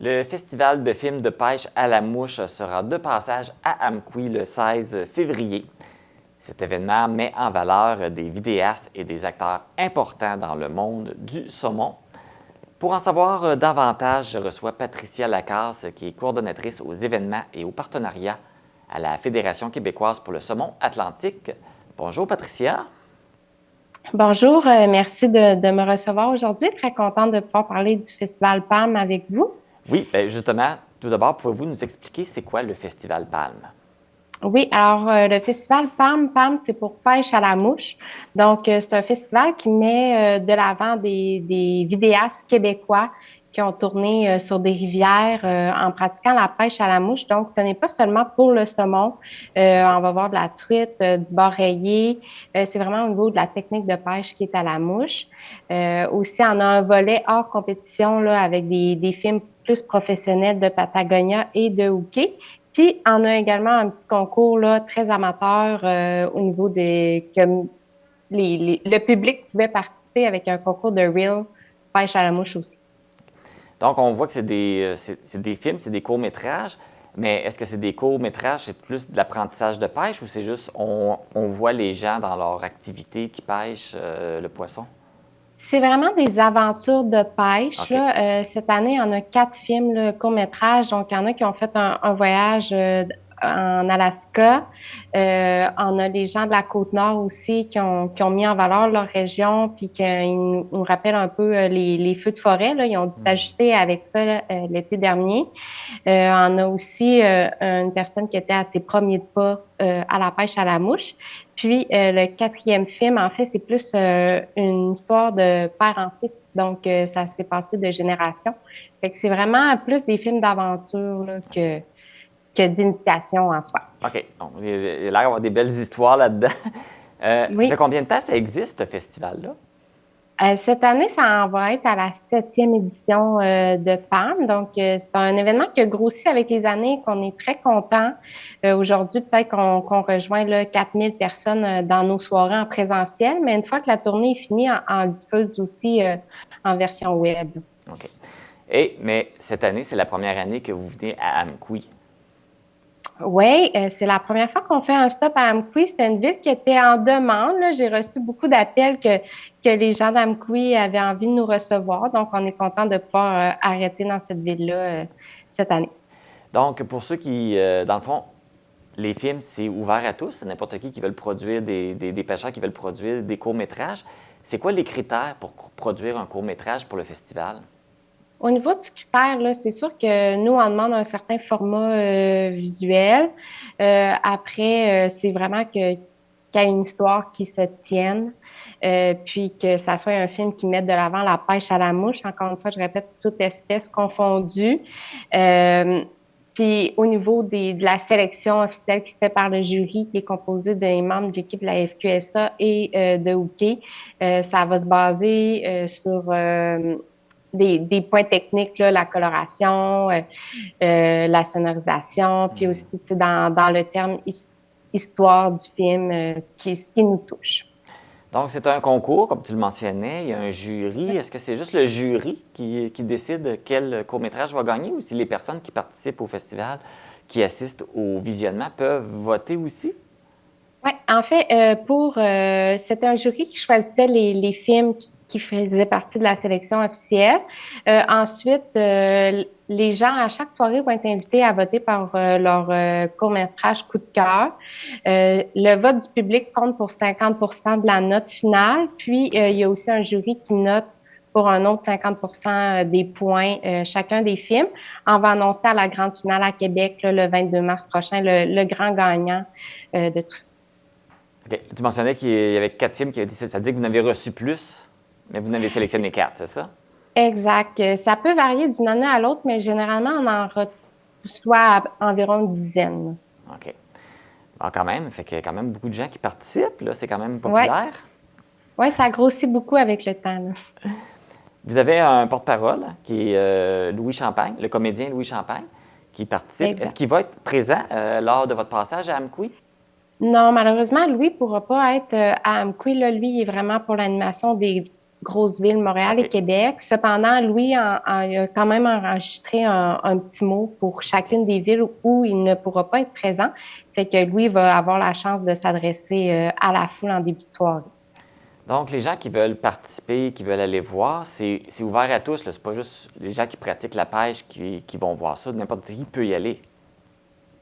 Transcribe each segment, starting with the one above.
Le festival de films de pêche à la mouche sera de passage à Amqui le 16 février. Cet événement met en valeur des vidéastes et des acteurs importants dans le monde du saumon. Pour en savoir davantage, je reçois Patricia Lacasse, qui est coordonnatrice aux événements et aux partenariats à la Fédération québécoise pour le saumon atlantique. Bonjour Patricia. Bonjour, merci de me recevoir aujourd'hui. Très contente de pouvoir parler du Festival Palme avec vous. Oui, bien justement, tout d'abord, pouvez-vous nous expliquer c'est quoi le Festival Palme? Oui, alors le Festival Palme, c'est pour pêche à la mouche. Donc, c'est un festival qui met de l'avant des vidéastes québécois qui ont tourné sur des rivières en pratiquant la pêche à la mouche. Donc, ce n'est pas seulement pour le saumon. OK. On va voir de la truite, du bar rayé. C'est vraiment au niveau de la technique de pêche qui est à la mouche. Aussi, on a un volet hors compétition là, avec des films plus professionnels de Patagonia et de Hooké. Puis, on a également un petit concours là, très amateur au niveau des que le public pouvait participer avec un concours de reel pêche à la mouche aussi. Donc, on voit que c'est des films, c'est des courts-métrages, mais est-ce que c'est des courts-métrages, c'est plus de l'apprentissage de pêche ou c'est juste on voit les gens dans leur activité qui pêchent le poisson? C'est vraiment des aventures de pêche. OK. Là. Cette année, on a 4 films là, courts-métrages. Donc, il y en a qui ont fait un voyage en Alaska. On a les gens de la Côte-Nord aussi qui ont mis en valeur leur région puis qui nous rappellent un peu les feux de forêt. Là. Ils ont dû Hmm. s'ajuster avec ça l'été dernier. On a aussi une personne qui était à ses premiers pas à la pêche à la mouche. Puis le 4e film, en fait, c'est plus une histoire de père en fils. Donc, ça s'est passé de génération. Fait que c'est vraiment plus des films d'aventure là, OK. que d'initiation en soi. OK. Donc, il y a l'air d'avoir des belles histoires là-dedans. Ça fait Oui. combien de temps ça existe, ce festival-là? Cette année, ça en va être à la 7e édition de PAM. Donc, c'est un événement qui a grossi avec les années, qu'on est très content. Aujourd'hui, peut-être qu'on rejoint là, 4000 personnes dans nos soirées en présentiel, mais une fois que la tournée est finie, on le diffuse aussi en version web. OK. Mais cette année, c'est la première année que vous venez à Amqui. Oui, c'est la première fois qu'on fait un stop à Amqui. C'était une ville qui était en demande. Là. J'ai reçu beaucoup d'appels que les gens d'Amqui avaient envie de nous recevoir. Donc, on est content de pouvoir arrêter dans cette ville-là cette année. Donc, pour ceux qui, dans le fond, les films, c'est ouvert à tous. C'est n'importe qui veut produire, des pêcheurs qui veulent produire des courts-métrages. C'est quoi les critères pour produire un court-métrage pour le festival? Au niveau du critère, là, c'est sûr que nous, on demande un certain format visuel. Après, c'est vraiment qu'il y a une histoire qui se tienne, puis que ça soit un film qui mette de l'avant la pêche à la mouche. Encore une fois, je répète, toute espèce confondue. Euh, Puis au niveau de la sélection officielle qui se fait par le jury, qui est composé des membres de l'équipe de la FQSA et de Hooké, ça va se baser sur des points techniques, là, la coloration, la sonorisation, puis aussi tu sais, dans le terme histoire du film, ce qui nous touche. Donc, c'est un concours, comme tu le mentionnais, il y a un jury. Est-ce que c'est juste le jury qui décide quel court-métrage va gagner ou si les personnes qui participent au festival, qui assistent au visionnement, peuvent voter aussi? Oui, en fait, c'était un jury qui choisissait les films qui faisaient partie de la sélection officielle. Ensuite, les gens à chaque soirée vont être invités à voter par leur court-métrage coup de cœur. Le vote du public compte pour 50% de la note finale. Puis, il y a aussi un jury qui note pour un autre 50% des points chacun des films. On va annoncer à la grande finale à Québec là, le 22 mars prochain le grand gagnant de tout ça. OK. Tu mentionnais qu'il y avait 4 films qui avaient été. Ça veut dire que vous en avez reçu plus, mais vous en avez sélectionné 4, c'est ça? Exact. Ça peut varier d'une année à l'autre, mais généralement, on en reçoit environ une dizaine. OK. Ah, quand même, fait qu'il y a quand même beaucoup de gens qui participent, là, c'est quand même Ouais, populaire. ouais, ça grossit beaucoup avec le temps, là. Vous avez un porte-parole qui est Louis Champagne, le comédien Louis Champagne, qui participe. Est-ce Exact. qu'il va être présent lors de votre passage à Amqui? Non, malheureusement, Louis ne pourra pas être à Amqui, là. Lui, il est vraiment pour l'animation grosses villes, Montréal et OK. Québec. Cependant, Louis il a quand même enregistré un petit mot pour chacune des villes où il ne pourra pas être présent. Fait que Louis va avoir la chance de s'adresser à la foule en début de soirée. Donc, les gens qui veulent participer, qui veulent aller voir, c'est ouvert à tous. Ce n'est pas juste les gens qui pratiquent la pêche qui vont voir ça. N'importe qui peut y aller.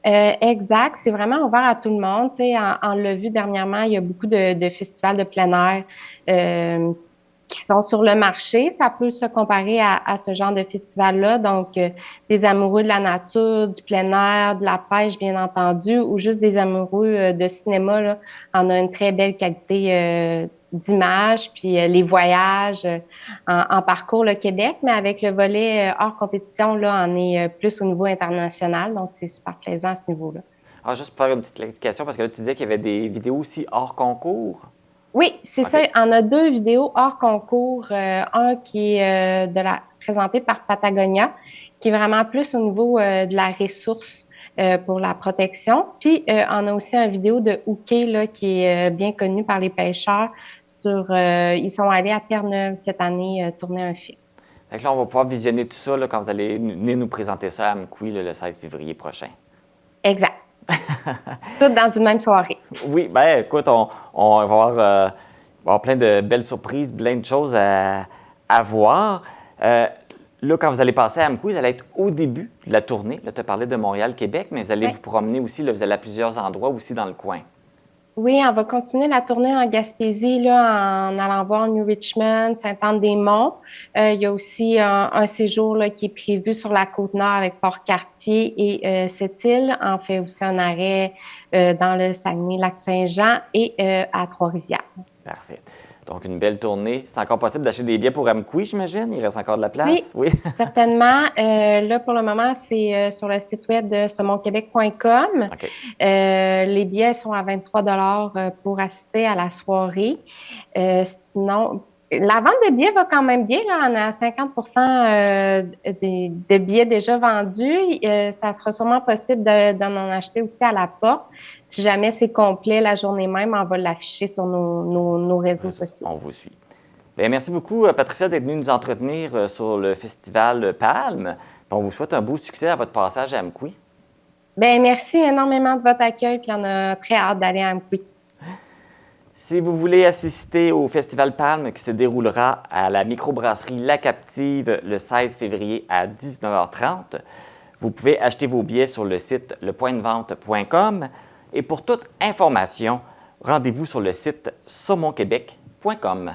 Exact, c'est vraiment ouvert à tout le monde. Tu sais, on l'a vu dernièrement, il y a beaucoup de festivals de plein air qui sont sur le marché. Ça peut se comparer à ce genre de festival-là. Donc, des amoureux de la nature, du plein air, de la pêche, bien entendu, ou juste des amoureux de cinéma, là, on a une très belle qualité d'image, puis les voyages en parcours le Québec, mais avec le volet hors compétition, là, on est plus au niveau international. Donc, c'est super plaisant à ce niveau-là. Alors, juste pour faire une petite clarification, parce que là, tu disais qu'il y avait des vidéos aussi hors concours. Oui, c'est ça. OK. On a 2 vidéos hors concours. Un qui est présenté par Patagonia, qui est vraiment plus au niveau de la ressource pour la protection. Puis, on a aussi une vidéo de Hooké, là, qui est bien connu par les pêcheurs. Ils sont allés à Terre-Neuve cette année tourner un film. Fait que là, on va pouvoir visionner tout ça là, quand vous allez venir nous présenter ça à Amqui le 16 février prochain. Exact. Tout dans une même soirée. Oui, ben écoute, on va avoir plein de belles surprises, plein de choses à voir. Là, quand vous allez passer à Amqui, vous allez être au début de la tournée. Là, tu as parlé de Montréal-Québec, mais vous allez vous promener aussi. Là, vous allez à plusieurs endroits aussi dans le coin. Oui, on va continuer la tournée en Gaspésie là, en allant voir New Richmond, Sainte-Anne-des-Monts. Il y a aussi un séjour là, qui est prévu sur la Côte-Nord avec Port-Cartier et Sept-Îles. On fait aussi un arrêt dans le Saguenay-Lac-Saint-Jean et à Trois-Rivières. Parfait. Donc, une belle tournée. C'est encore possible d'acheter des billets pour Amqui, j'imagine? Il reste encore de la Oui, place? Oui. certainement. Là, pour le moment, c'est sur le site web de saumonquebec.com. OK. Les billets sont à 23 pour assister à la soirée. Sinon, la vente de billets va quand même bien. Là. On a 50 de billets déjà vendus. Ça sera sûrement possible d'en acheter aussi à la porte. Si jamais c'est complet la journée même, on va l'afficher sur nos réseaux sociaux. On vous suit. Bien, merci beaucoup, Patricia, d'être venue nous entretenir sur le festival Palme. On vous souhaite un beau succès à votre passage à Amqui. Ben merci énormément de votre accueil, puis on a très hâte d'aller à Amqui. Si vous voulez assister au Festival Palme qui se déroulera à la microbrasserie La Captive le 16 février à 19h30, vous pouvez acheter vos billets sur le site lepointdevente.com et pour toute information, rendez-vous sur le site saumonquebec.com.